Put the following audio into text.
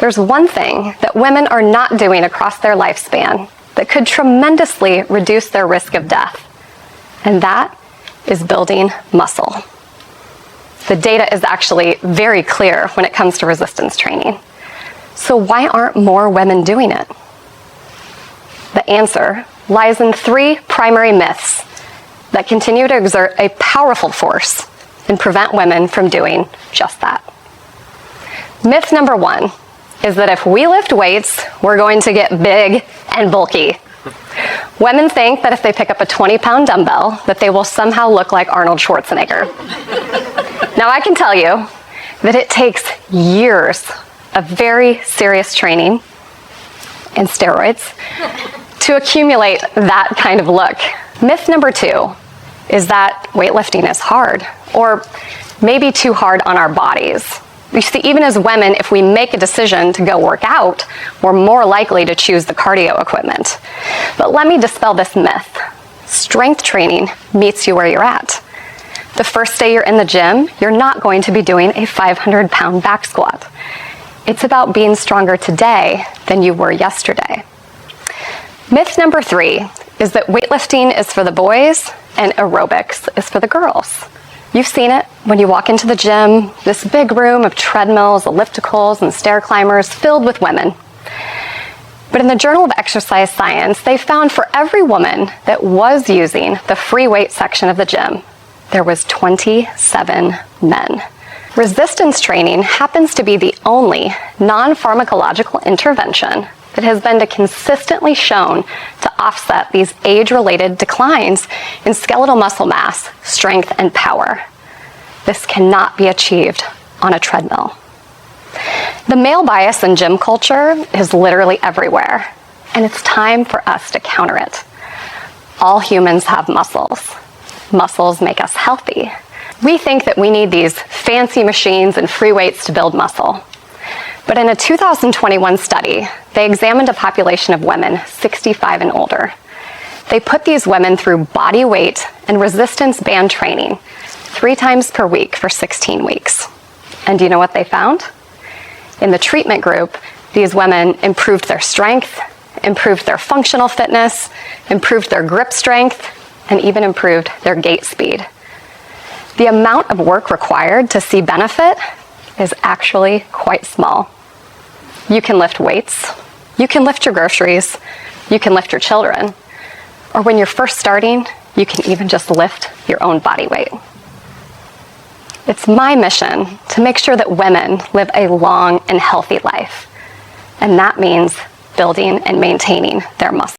there's one thing that women are not doing across their lifespan that could tremendously reduce their risk of death, and that is building muscle. The data is actually very clear when it comes to resistance training. So why aren't more women doing it? The answer lies in 3 primary myths that continue to exert a powerful force and prevent women from doing just that. Myth number 1 is that if we lift weights, we're going to get big and bulky. Women think that if they pick up a 20-pound dumbbell, that they will somehow look like Arnold Schwarzenegger. Now, I can tell you that it takes years of very serious training and steroids to accumulate that kind of look. Myth number 2 is that weightlifting is hard, or maybe too hard on our bodies. You see, even as women, if we make a decision to go work out, we're more likely to choose the cardio equipment. But let me dispel this myth. Strength training meets you where you're at. The first day you're in the gym, you're not going to be doing a 500-pound back squat. It's about being stronger today than you were yesterday. Myth number 3 is that weightlifting is for the boys and aerobics is for the girls. You've seen it when you walk into the gym, this big room of treadmills, ellipticals, and stair climbers filled with women. But in the Journal of Exercise Science, they found for every woman that was using the free weight section of the gym, there was 27 men. Resistance training happens to be the only non-pharmacological intervention that has been consistently shown to offset these age-related declines in skeletal muscle mass, strength, and power. This cannot be achieved on a treadmill. The male bias in gym culture is literally everywhere, and it's time for us to counter it. All humans have muscles. Muscles make us healthy. We think that we need these fancy machines and free weights to build muscle. But in a 2021 study, they examined a population of women 65 and older. They put these women through body weight and resistance band training 3 times per week for 16 weeks. And do you know what they found? In the treatment group, these women improved their strength, improved their functional fitness, improved their grip strength, and even improved their gait speed. The amount of work required to see benefit is actually quite small. You can lift weights, you can lift your groceries, you can lift your children, or when you're first starting, you can even just lift your own body weight. It's my mission to make sure that women live a long and healthy life, and that means building and maintaining their muscle.